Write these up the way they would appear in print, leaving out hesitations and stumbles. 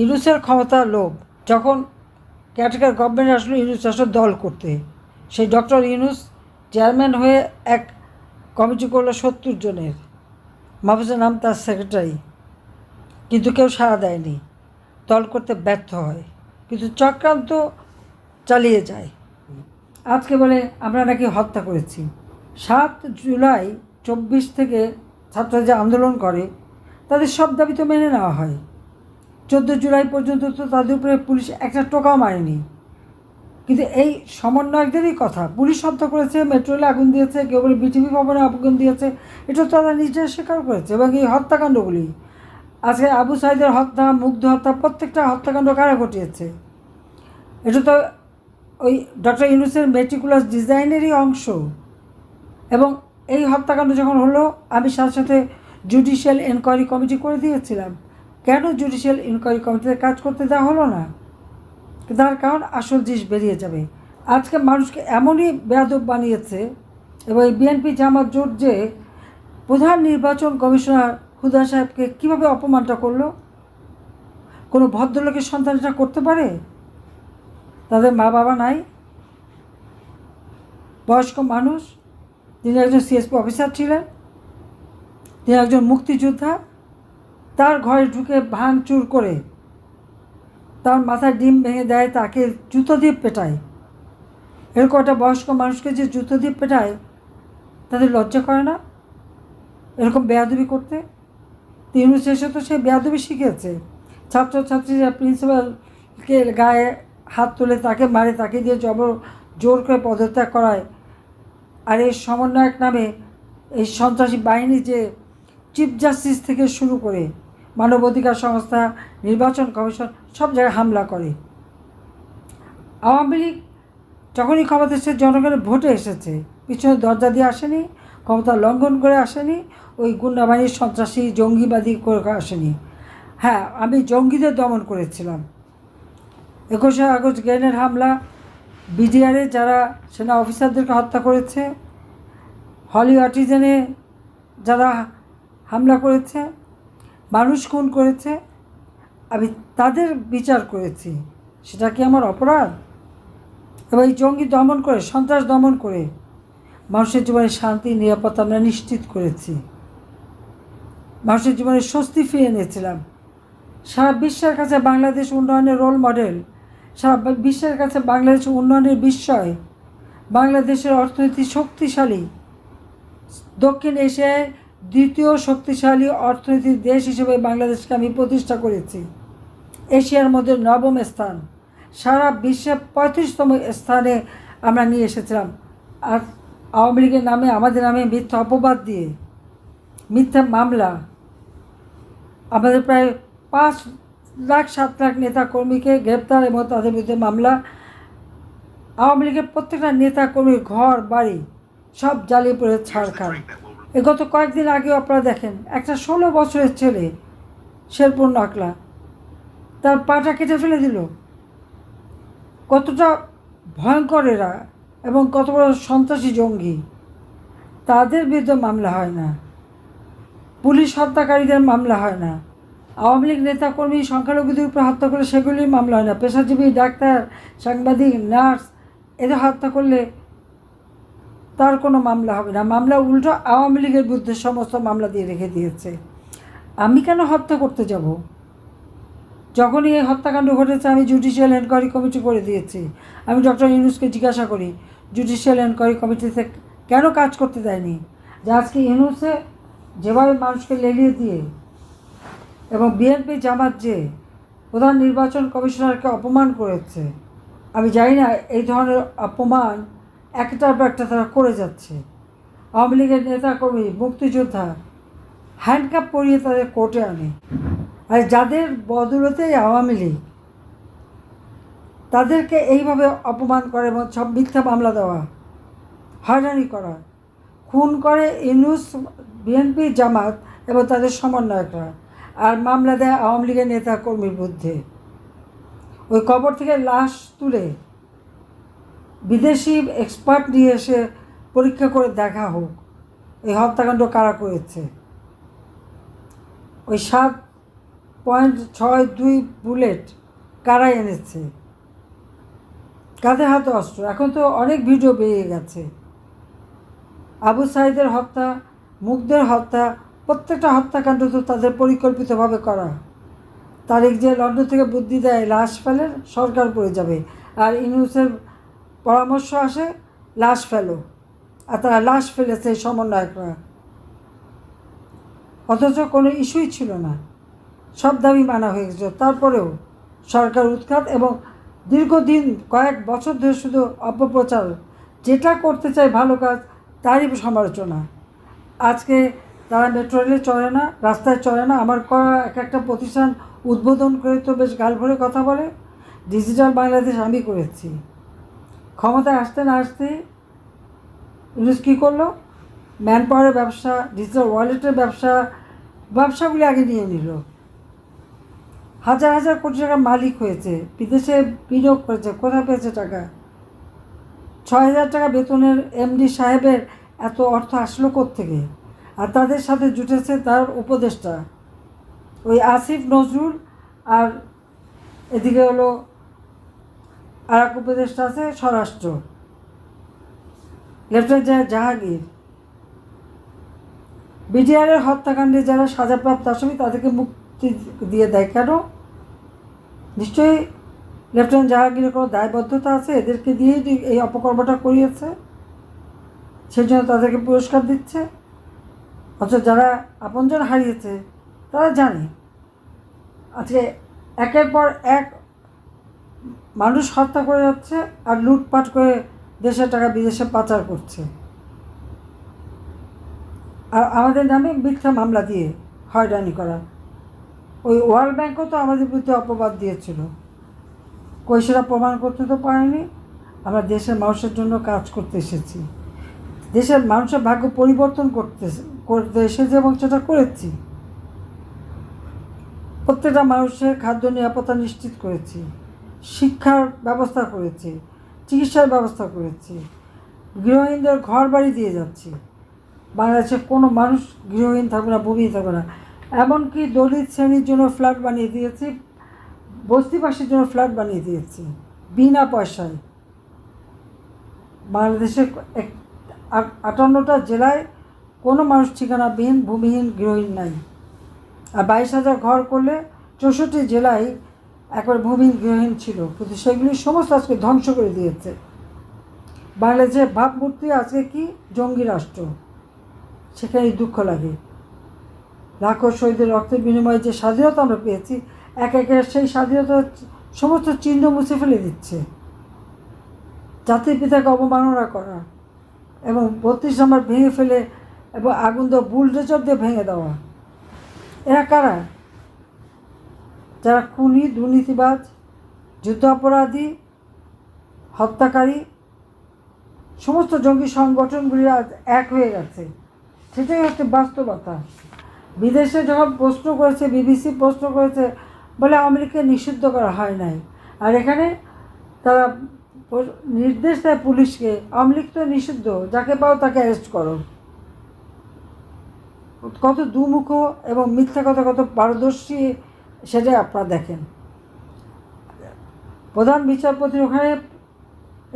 ইউনূসের ক্ষমতার লোভ, যখন ক্যাটেগর গভর্নমেন্ট আসলো ইউনূস আসলো দল করতে, সেই ডক্টর ইউনূস চেয়ারম্যান হয়ে এক কমিটি করলো 70 জনের, মাহফুজের নাম তার সেক্রেটারি, কিন্তু কেউ সাড়া দেয়নি, দল করতে ব্যর্থ হয়, কিন্তু চক্রান্ত চালিয়ে যায়। আজকে বলে আমরা নাকি হত্যা করেছি। 7 জুলাই 24 থেকে ছাত্ররা যে আন্দোলন করে তাদের সব দাবি তো মেনে নেওয়া হয়। 14 জুলাই পর্যন্ত তো তাদের উপরে পুলিশ একটা টোকাও মারেনি, কিন্তু এই সমন্বয়কদেরই কথা, পুলিশ হত্যা করেছে, মেট্রো রেলে আগুন দিয়েছে, কেউ বলে বিটিভি ভবনে আগুন দিয়েছে, এটা তারা নিজেরা স্বীকার করেছে। এবং এই হত্যাকাণ্ডগুলি আজকে আবু সাইদের হত্যা, মুগ্ধ হত্যা, প্রত্যেকটা হত্যাকাণ্ড কারা ঘটিয়েছে? এটা তো ওই ডক্টর ইউনূসের মেটিকুলাস ডিজাইনেরই অংশ। এবং এই হত্যাকাণ্ড যখন হলো, আমি সাথে সাথে জুডিশিয়াল এনকোয়ারি কমিটি করে দিয়েছিলাম। কেন জুডিশিয়াল এনকোয়ারি কমিটিতে কাজ করতে দেওয়া হলো না? তার কারণ আসল জিনিস বেরিয়ে যাবে। আজকে মানুষকে এমনই বেয়াদব বানিয়েছে, এবং এই বিএনপি জামাত জোট যে প্রধান নির্বাচন কমিশনার হুদা সাহেবকে কীভাবে অপমানটা করলো, কোনো ভদ্রলোকের সন্তান এটা করতে পারে? তাদের মা বাবা নাই, বয়স্ক মানুষ, তিনি একজন সিএসপি অফিসার ছিলেন, তিনি একজন মুক্তিযোদ্ধা, তার ঘরে ঢুকে ভাঙচুর করে তার মাথায় ডিম ভেঙে দেয়, তাকে জুতো দিয়ে পেটায়। এরকম একটা বয়স্ক মানুষকে যে জুতো দিয়ে পেটায়, তাদের লজ্জা করে না এরকম বেয়াদবি করতে? তিনি শেষে তো সে বেয়াদবি শিখেছে। ছাত্রছাত্রীরা প্রিন্সিপালকে গায়ে হাত তুলে তাকে মারে, তাকে দিয়ে জোর করে পদত্যাগ করায়। আর এই সমন্বয়ক নামে এই সন্ত্রাসী বাহিনী যে চিফ জাস্টিস থেকে শুরু করে মানবাধিকার সংস্থা, নির্বাচন কমিশন, সব জায়গায় হামলা করে। আওয়ামী লীগ যখনই ক্ষমতা এসেছে জনগণের ভোটে এসেছে, পিছনে দরজা দিয়ে আসেনি, ক্ষমতা লঙ্ঘন করে আসেনি, ওই গুন্ডাবাহিনীর সন্ত্রাসী জঙ্গিবাদী করে আসেনি। হ্যাঁ, আমি জঙ্গিদের দমন করেছিলাম। 21শে আগস্ট গ্রেনেড হামলা, বিডিআরে যারা সেনা অফিসারদেরকে হত্যা করেছে, হলি আর্টিজানে যারা হামলা করেছে, মানুষ খুন করেছে, আমি তাদের বিচার করেছি। সেটা কি আমার অপরাধ? এবং এই জঙ্গি দমন করে, সন্ত্রাস দমন করে মানুষের জীবনে শান্তি, নিরাপত্তা আমরা নিশ্চিত করেছি। মানুষের জীবনে স্বস্তি ফিরিয়ে এনেছিলাম। সারা বিশ্বের কাছে বাংলাদেশ উন্নয়নের রোল মডেল, সারা বিশ্বের কাছে বাংলাদেশ উন্নয়নের বিস্ময়। বাংলাদেশের অর্থনীতি শক্তিশালী, দক্ষিণ এশিয়ায় দ্বিতীয় শক্তিশালী অর্থনীতির দেশ হিসেবে বাংলাদেশকে আমি প্রতিষ্ঠা করেছি। এশিয়ার মধ্যে 9ম স্থান, সারা বিশ্বে 35তম স্থানে আমরা নিয়ে এসেছিলাম। আর আওয়ামী লীগের নামে, আমাদের নামে মিথ্যা অপবাদ দিয়ে, মিথ্যা মামলা, আমাদের প্রায় 5 লাখ 7 লাখ নেতা কর্মীকে গ্রেপ্তার এবং তাদের বিরুদ্ধে মামলা। আওয়ামী লীগের প্রত্যেকটা নেতা কর্মীর ঘর বাড়ি সব জ্বালিয়ে পড়ে ছাড়খাড়। গত কয়েকদিন আগেও আপনারা দেখেন, একটা 16 বছরের ছেলে শেরপুর নাকলা, তার পাটা কেটে ফেলে দিল। কতটা ভয়ঙ্কর এরা এবং কত বড় সন্ত্রাসী জঙ্গি, তাদের বিরুদ্ধে মামলা হয় না। পুলিশ হত্যাকারীদের মামলা হয় না। আওয়ামী লীগ নেতাকর্মী সংখ্যালঘুদের উপরে হত্যা করলে সেগুলির মামলা হয় না। পেশাজীবী ডাক্তার, সাংবাদিক, নার্স এদের হত্যা করলে তার কোনো মামলা হবে না। মামলা উল্টো আওয়ামী লীগের বিরুদ্ধে সমস্ত মামলা দিয়ে রেখে দিয়েছে। আমি কেন হত্যা করতে যাব? যখনই এই হত্যাকাণ্ড ঘটেছে আমি জুডিশিয়াল এনকোয়ারি কমিটি করে দিয়েছি। আমি ডক্টর ইউনূসকে জিজ্ঞাসা করি, জুডিশিয়াল এনকোয়ারি কমিটিতে কেন কাজ করতে দেয়নি? যে আজকে ইউনূসে যেভাবে মানুষকে লেলিয়ে দিয়ে এবং বিএনপি জামাত যে প্রধান নির্বাচন কমিশনারকে অপমান করেছে, আমি জানি না এই ধরনের অপমান একটার পর একটা তারা করে যাচ্ছে। আওয়ামী লীগের নেতাকর্মী, মুক্তিযোদ্ধা হ্যান্ডকাপ পরিয়ে তাদের কোর্টে আনে। আর যাদের বদৌলতে আওয়ামী লীগ, তাদেরকে এইভাবে অপমান করে এবং সব মিথ্যা মামলা দেওয়া, হয়রানি করা, খুন করে ইউনূস, বিএনপি জামাত এবং তাদের সমন্বয়করা, আর মামলা দেয় আওয়ামী লীগের নেতা কর্মীর বিরুদ্ধে। ওই কবর থেকে লাশ তুলে বিদেশি এক্সপার্ট নিয়ে এসে পরীক্ষা করে দেখা হোক এই হত্যাকাণ্ড কারা করেছে। ওই 7 .62 বুলেট কারা এনেছে, কাদের হাতে অস্ত্র? এখন তো অনেক ভিডিও বেরিয়ে গেছে। আবু সাইদের হত্যা, মুগ্ধের হত্যা, প্রত্যেকটা হত্যাকাণ্ড তো তাদের পরিকল্পিতভাবে করা। তারেক যে লন্ডন থেকে বুদ্ধি দেয় লাশ ফেলে, সরকার পড়ে যাবে, আর ইউনূসের পরামর্শ আসে লাশ ফেলো, আর তারা লাশ ফেলেছে সমন্বয়করা। অথচ কোনো ইস্যুই ছিল না, সব দাবি মানা হয়ে গেছে। তারপরেও সরকার উৎখাত এবং দীর্ঘদিন কয়েক বছর ধরে শুধু অপপ্রচার, যেটা করতে চায় ভালো কাজ তারই সমালোচনা। আজকে তারা মেট্রো রেলে চলে না, রাস্তায় চলে না, আমার করা একটা প্রতিষ্ঠান উদ্বোধন করে তো বেশ গাল ভরে কথা বলে। ডিজিটাল বাংলাদেশ আমি করেছি। ক্ষমতায় আসতে না আসতে ইউনূস কী করলো? ম্যান পাওয়ারের ব্যবসা, ডিজিটাল ওয়ালেটের ব্যবসাগুলি আগে নিয়ে নিল। হাজার হাজার কোটি টাকার মালিক হয়েছে, বিদেশে বিনিয়োগ করেছে, কোথায় পেয়েছে টাকা? 6,000 টাকা বেতনের এমডি সাহেবের এত অর্থ আসলো কোত্থেকে? আর তাদের সাথে জুটেছে তার উপদেষ্টা ওই আসিফ নজরুল, আর এদিকে হলো আর এক উপদেষ্টা আছে স্বরাষ্ট্র, লেফটেন্যান্ট জাহাঙ্গীর। বিডিআরের হত্যাকাণ্ডে যারা সাজাপ্রাপ্ত আসামি তাদেরকে মুক্তি দিয়ে দেয় কেন? নিশ্চয়ই লেফটেন্যান্ট জাহাঙ্গীরের কোনো দায়বদ্ধতা আছে, এদেরকে দিয়েই এই অপকর্মটা করিয়েছে, সেই জন্য তাদেরকে পুরস্কার দিচ্ছে। অথচ যারা আপনজন হারিয়েছে তারা জানে আজকে একের পর এক মানুষ হত্যা করে যাচ্ছে আর লুটপাট করে দেশের টাকা বিদেশে পাচার করছে। আর আমাদের নামে মিথ্যা মামলা দিয়ে হয়রানি করা। ওই ওয়ার্ল্ড ব্যাংকও তো আমাদের বিরুদ্ধে অপবাদ দিয়েছিল, কই সেটা প্রমাণ করতে তো পারেনি। আমরা দেশের মানুষের জন্য কাজ করতে এসেছি, দেশের মানুষের ভাগ্য পরিবর্তন করতে এসেছি এবং সেটা করেছি। প্রত্যেকটা মানুষের খাদ্য নিরাপত্তা নিশ্চিত করেছি, শিক্ষার ব্যবস্থা করেছি, চিকিৎসার ব্যবস্থা করেছি, গৃহহীনদের ঘর বাড়ি দিয়ে যাচ্ছি। বাংলাদেশে কোনো মানুষ গৃহহীন থাকবে না, ভূমিহীন থাকবে না। এমনকি দলিত শ্রেণীর জন্য ফ্ল্যাট বানিয়ে দিয়েছি, বস্তিবাসীর জন্য ফ্ল্যাট বানিয়ে দিয়েছি বিনা পয়সায়। বাংলাদেশের 58টা জেলায় কোনো মানুষ ঠিকানাবিহীন, ভূমিহীন, গৃহহীন নাই। আর 22,000 ঘর করলে 64 জেলায় একবার ভূমিহীন, গৃহহীন ছিল, কিন্তু সেগুলি সমস্ত আজকে ধ্বংস করে দিয়েছে। বাংলাদেশের ভাবমূর্তি আজকে কি জঙ্গি রাষ্ট্র, সেখানে দুঃখ লাগে। লাখো শহীদের রক্তের বিনিময়ে যে স্বাধীনতা আমরা পেয়েছি, এক একে সেই স্বাধীনতার সমস্ত চিহ্ন মুছে ফেলে দিচ্ছে। জাতির পিতাকে অবমাননা করা এবং 32 নম্বর ভেঙে ফেলে এবং আগুন দেওয়া, বুলডোজার দিয়ে ভেঙে দেওয়া। এরা কারা? যারা খুনি, দুর্নীতিবাজ, যুদ্ধাপরাধী, হত্যাকারী, সমস্ত জঙ্গি সংগঠনগুলি আজ এক হয়ে গেছে। সেটাই হচ্ছে বাস্তবতা। বিদেশে যখন প্রশ্ন করেছে, বিবিসি প্রশ্ন করেছে, বলে আমেরিকা নিষিদ্ধ করা হয় নাই। আর এখানে তারা নির্দেশ দেয় পুলিশকে, আওয়ামী লীগ তো নিষিদ্ধ, যাকে পাও তাকে অ্যারেস্ট করো। কত দুমুখ এবং মিথ্যা কথা, কত পারদর্শী সেটাই আপনারা দেখেন। প্রধান বিচারপতির ওখানে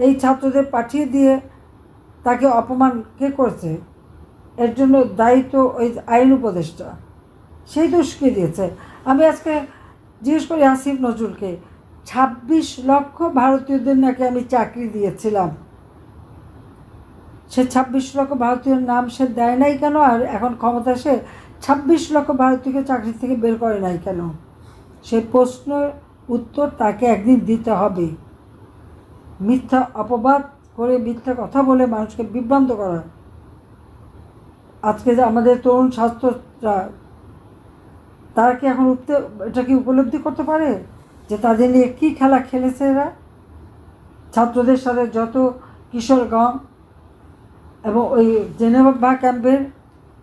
এই ছাত্রদের পাঠিয়ে দিয়ে তাকে অপমান কে করেছে? এর জন্য দায়িত্ব ওই আইন উপদেষ্টা, সেই দোষকে দিয়েছে। আমি আজকে জিজ্ঞেস করি আসিফ নজরুলকে, 26 লক্ষ ভারতীয়দের নাকি আমি চাকরি দিয়েছিলাম, সে 26 লক্ষ ভারতীয়ের নাম সে দেয় নাই কেন? আর এখন ক্ষমতা সে 26 লক্ষ ভারতীয়কে চাকরি থেকে বের করে নাই কেন? সেই প্রশ্নের উত্তর তাকে একদিন দিতে হবে। মিথ্যা অপবাদ করে, মিথ্যা কথা বলে মানুষকে বিভ্রান্ত করা। আজকে যে আমাদের তরুণ ছাত্ররা, তারা কি এখন এটা কি উপলব্ধি করতে পারে যে তাদের নিয়ে কী খেলা খেলেছে এরা? ছাত্রদের সাথে যত কিশোরগঞ্জ এবং ওই জেনেভা ক্যাম্পের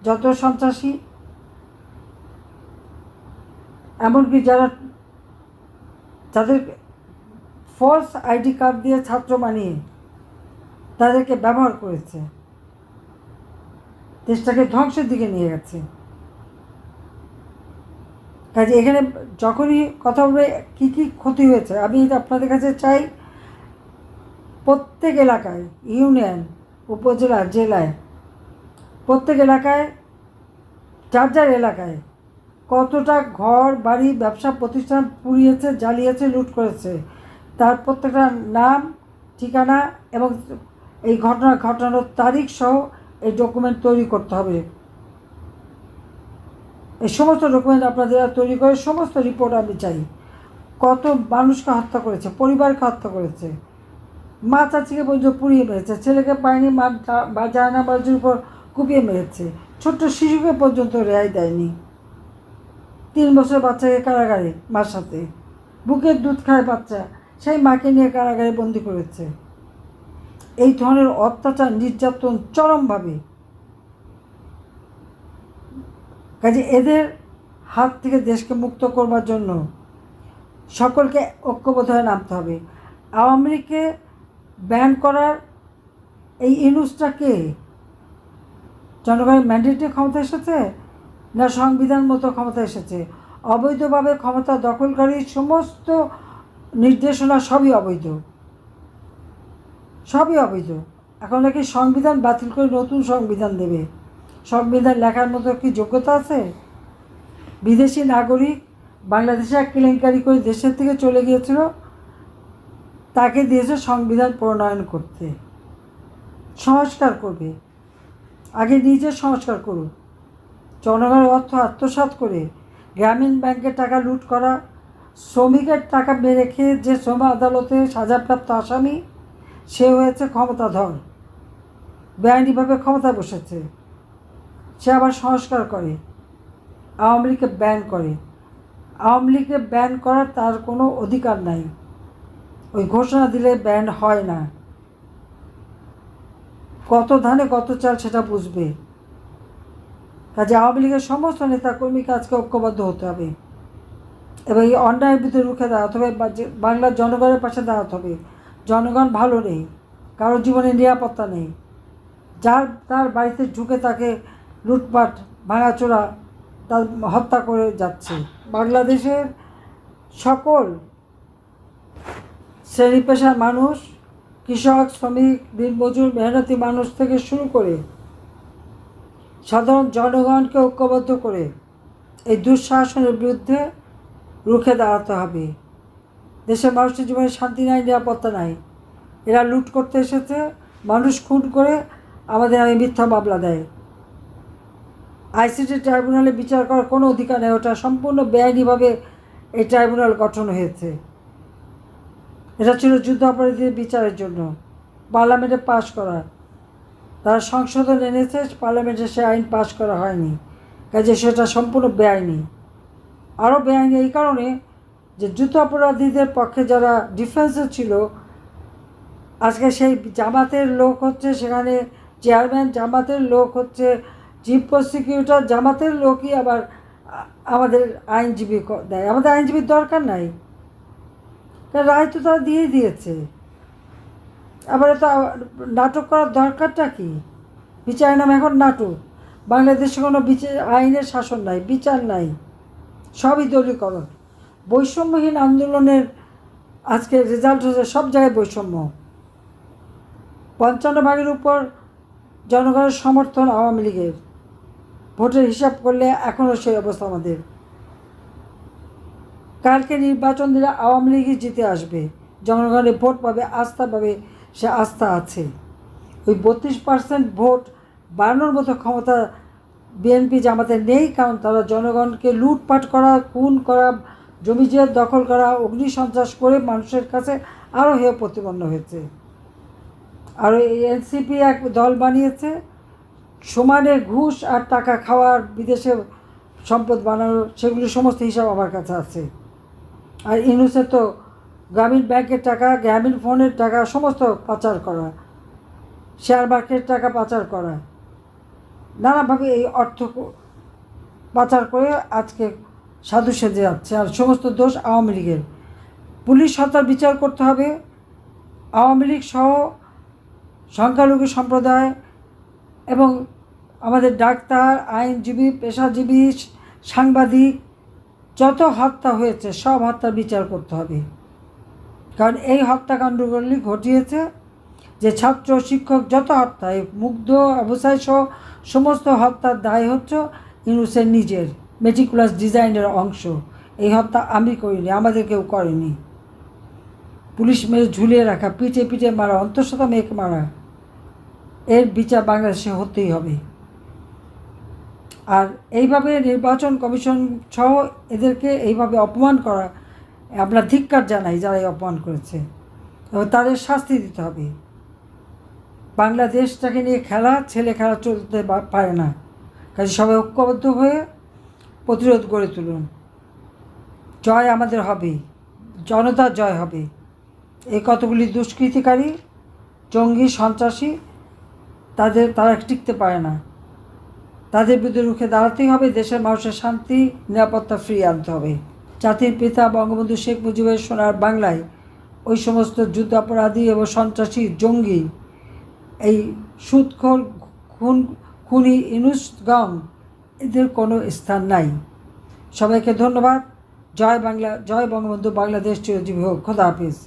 যত সন্ত্রাসী, এমনকি যাদের ফলস আইডি কার্ড দিয়ে ছাত্র বানিয়ে তাদেরকে ব্যবহার করেছে, দেশটাকে ধ্বংসের দিকে নিয়ে গেছে। কাজে এখানে যখনই কথা বলবে কী কী ক্ষতি হয়েছে, আমি আপনাদের কাছে চাই প্রত্যেক এলাকায়, ইউনিয়ন, উপজেলা, জেলায়, প্রত্যেক এলাকায়, যার যার এলাকায় কতটা ঘর বাড়ি ব্যবসা প্রতিষ্ঠান পুড়িয়েছে, জ্বালিয়েছে, লুট করেছে, তার প্রত্যেকটা নাম, ঠিকানা এবং এই ঘটনা ঘটানোর তারিখ সহ এই ডকুমেন্ট তৈরি করতে হবে। এই সমস্ত ডকুমেন্ট আপনাদের তৈরি করে সমস্ত রিপোর্ট আমি চাই। কত মানুষকে হত্যা করেছে, পরিবারকে হত্যা করেছে, মা চাচিকে পর্যন্ত পুড়িয়ে মেরেছে, ছেলেকে পায়নি মা জায়না বাজুর উপর কুপিয়ে মেরেছে, ছোট্ট শিশুকে পর্যন্ত রেহাই দেয়নি। 3 বছর বাচ্চাকে কারাগারে মার সাথে, বুকের দুধ খায় বাচ্চা, সেই মাকে নিয়ে কারাগারে বন্দি করেছে। এই ধরনের অত্যাচার নির্যাতন চরমভাবে। কাজে এদের হাত থেকে দেশকে মুক্ত করবার জন্য সকলকে ঐক্যবদ্ধ হয়ে নামতে হবে। আওয়ামী লীগকে ব্যান করার এই ইনুসটা কে? জনগণের ম্যান্ডেটে ক্ষমতা এসেছে না সংবিধান মতো ক্ষমতা এসেছে? অবৈধভাবে ক্ষমতা দখলকারী সমস্ত নির্দেশনা সবই অবৈধ, সবই অবৈধ। এখন নাকি সংবিধান বাতিল করে নতুন সংবিধান দেবে। সংবিধান লেখার মতো কি যোগ্যতা আছে? বিদেশি নাগরিক বাংলাদেশে এক কেলেঙ্কারি করে দেশের থেকে চলে গিয়েছিল, তাকে দিয়েছে সংবিধান প্রণয়ন করতে। সংস্কার করবে, আগে নিজে সংস্কার করুন। জনগণের অর্থ আত্মসাৎ করে গ্রামীণ ব্যাংকের টাকা লুট করা, শ্রমিকের টাকা মেরে খেয়ে যে শ্রম আদালতে সাজাপ্রাপ্ত আসামি, সে হয়েছে ক্ষমতাধর, বেআইনিভাবে ক্ষমতায় বসেছে। সে আবার সংস্কার করে, আওয়ামী লীগকে ব্যান করে। আওয়ামী লীগকে ব্যান করার তার কোনো অধিকার নাই। ওই ঘোষণা দিলে ব্যান হয় না। কত ধানে কত চাল সেটা বুঝবে। কাজে আওয়ামী লীগের সমস্ত নেতাকর্মীকে আজকে ঐক্যবদ্ধ হতে হবে এবং এই অন্যায়ের বিরুদ্ধে রুখে দাঁড়াতে হবে। বাংলার জনগণের পাশে দাঁড়াতে হবে। জনগণ ভালো নেই, কারোর জীবনে নিরাপত্তা নেই। যার তার বাড়িতে ঢুকে তাকে লুটপাট ভাঙাচোরা তার হত্যা করে যাচ্ছে। বাংলাদেশের সকল শ্রেণী পেশার মানুষ, কৃষক, শ্রমিক, দিনমজুর, মেহনতি মানুষ থেকে শুরু করে সাধারণ জনগণকে ঐক্যবদ্ধ করে এই দুঃশাসনের বিরুদ্ধে রুখে দাঁড়াতে হবে। দেশের মানুষের জীবনে শান্তি নাই, নিরাপত্তা নাই। এরা লুট করতে এসেছে, মানুষ খুন করে আমাদের আমি মিথ্যা মামলা দেয়। আইসিটি ট্রাইব্যুনালে বিচার করার কোনো অধিকার নেই। ওটা সম্পূর্ণ বেআইনিভাবে এই ট্রাইব্যুনাল গঠন হয়েছে। এটা ছিল যুদ্ধাপরাধীদের বিচারের জন্য, পার্লামেন্টে পাশ করা। তারা সংশোধন এনেছে, পার্লামেন্টে সে আইন পাশ করা হয়নি। কাজে সেটা সম্পূর্ণ বেআইনি। আরও বেআইনি এই কারণে যে যুদ্ধাপরাধীদের পক্ষে যারা ডিফেন্সে ছিল, আজকে সেই জামাতের লোক হচ্ছে সেখানে চেয়ারম্যান, জামাতের লোক হচ্ছে চিফ প্রসিকিউটর, জামাতের লোকই আবার আমাদের আইনজীবী দেয়। আমাদের আইনজীবীর দরকার নাই, কারণ রায় তো তারা দিয়েই দিয়েছে। আবার তো নাটক করার দরকারটা কি? বিচারের নাম এখন নাটক। বাংলাদেশে কোনো আইনের শাসন নাই, বিচার নাই, সবই দলীয়করণ। বৈষম্যহীন আন্দোলনের আজকে রেজাল্ট হচ্ছে সব জায়গায় বৈষম্য। 55% উপর জনগণের সমর্থন আওয়ামী লীগের। ভোটের হিসাব করলে এখনও সেই অবস্থা আমাদের। কালকে নির্বাচন দিলে আওয়ামী লীগই জিতে আসবে, জনগণের ভোট পাবে, আস্থা পাবে, সে আস্থা আছে। ওই 32% ভোট বাড়ানোর মতো ক্ষমতা বিএনপি জামাতে নেই, কারণ তারা জনগণকে লুটপাট করা, খুন করা, জমি দখল করা, অগ্নিসন্ত্রাস করে মানুষের কাছে আরও হেয় প্রতিপন্ন হয়েছে। আর এই এনসিপি এক দল বানিয়েছে সমানে ঘুষ আর টাকা খাওয়ার, বিদেশে সম্পদ বানানোর, সেগুলি সমস্ত হিসাব আমার কাছে আছে। আর ইউনুসের তো গ্রামীণ ব্যাংকের টাকা, গ্রামীণ ফোনের টাকা সমস্ত পাচার করা, শেয়ার মার্কেটের টাকা পাচার করা, নানাভাবে এই অর্থ পাচার করে আজকে সাধু সেজে যাচ্ছে। আর সমস্ত দোষ আওয়ামী লীগের। পুলিশ হত্যার বিচার করতে হবে। আওয়ামী লীগ সহ সংখ্যালঘু সম্প্রদায় এবং আমাদের ডাক্তার, আইনজীবী, পেশাজীবী, সাংবাদিক, যত হত্যা হয়েছে সব হত্যার বিচার করতে হবে। কারণ এই হত্যাকাণ্ডগুলি ঘটিয়েছে যে ছাত্র শিক্ষক যত হত্যা, এই মুগ্ধ অবস্থায় সহ সমস্ত হত্যার দায় হচ্ছে ইউনূসের নিজের মেটিকুলাস ডিজাইনের অংশ। এই হত্যা আমি করিনি, আমাদের কেউ করেনি। পুলিশ মেরে ঝুলিয়ে রাখা, পিঠে পিঠে মারা, অন্তঃসত্ত্বা মেয়েকে মারা, এর বিচার বাংলাদেশে হতেই হবে। আর এইভাবে নির্বাচন কমিশন সহ এদেরকে এইভাবে অপমান করা, আমরা ধিক্কার জানাই যারা এই অপমান করেছে, এবং তাদের শাস্তি দিতে হবে। বাংলাদেশটাকে নিয়ে ছেলে খেলা চলতে পারে না। কাজে সবাই ঐক্যবদ্ধ হয়ে প্রতিরোধ গড়ে তুলুন। জয় আমাদের হবে, জনতার জয় হবে। এই কতগুলি দুষ্কৃতিকারী, জঙ্গি, সন্ত্রাসী, তারা টিকতে পারে না। তাদের বিরুদ্ধে রুখে দাঁড়াতেই হবে। দেশের মানুষের শান্তি নিরাপত্তা ফিরিয়ে আনতে হবে। জাতির পিতা বঙ্গবন্ধু শেখ মুজিবের সোনার বাংলায় ওই সমস্ত যুদ্ধাপরাধী এবং সন্ত্রাসী, জঙ্গি, এই সুদখোর, খুনি ইউনূসগণ, এদের কোনো স্থান নাই। সবাইকে ধন্যবাদ। জয় বাংলা, জয় বঙ্গবন্ধু, বাংলাদেশ চিরজীবী হোক। খোদা হাফিজ।